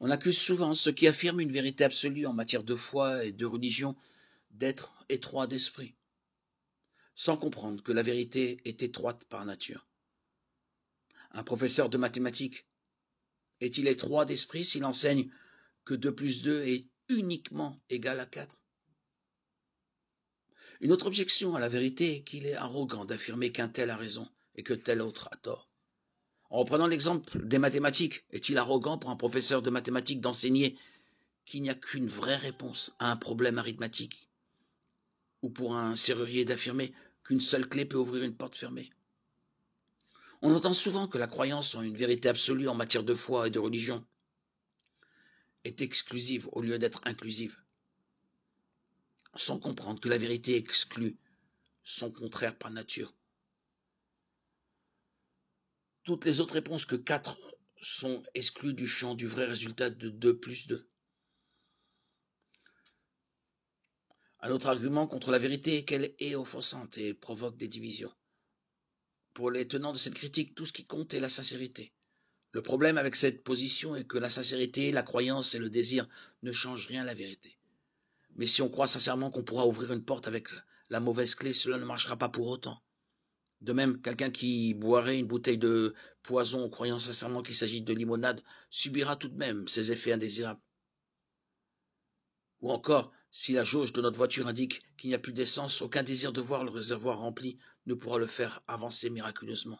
On accuse souvent ceux qui affirment une vérité absolue en matière de foi et de religion d'être étroits d'esprit, sans comprendre que la vérité est étroite par nature. Un professeur de mathématiques est-il étroit d'esprit s'il enseigne que 2 plus 2 est uniquement égal à 4? Une autre objection à la vérité est qu'il est arrogant d'affirmer qu'un tel a raison et que tel autre a tort. En reprenant l'exemple des mathématiques, est-il arrogant pour un professeur de mathématiques d'enseigner qu'il n'y a qu'une vraie réponse à un problème arithmétique, ou pour un serrurier d'affirmer qu'une seule clé peut ouvrir une porte fermée? On entend souvent que la croyance en une vérité absolue en matière de foi et de religion est exclusive au lieu d'être inclusive, sans comprendre que la vérité exclut son contraire par nature. Toutes les autres réponses que 4 sont exclues du champ du vrai résultat de 2 plus 2. Un autre argument contre la vérité est qu'elle est offensante et provoque des divisions. Pour les tenants de cette critique, tout ce qui compte est la sincérité. Le problème avec cette position est que la sincérité, la croyance et le désir ne changent rien à la vérité. Mais si on croit sincèrement qu'on pourra ouvrir une porte avec la mauvaise clé, cela ne marchera pas pour autant. De même, quelqu'un qui boirait une bouteille de poison en croyant sincèrement qu'il s'agit de limonade subira tout de même ses effets indésirables. Ou encore, si la jauge de notre voiture indique qu'il n'y a plus d'essence, aucun désir de voir le réservoir rempli ne pourra le faire avancer miraculeusement.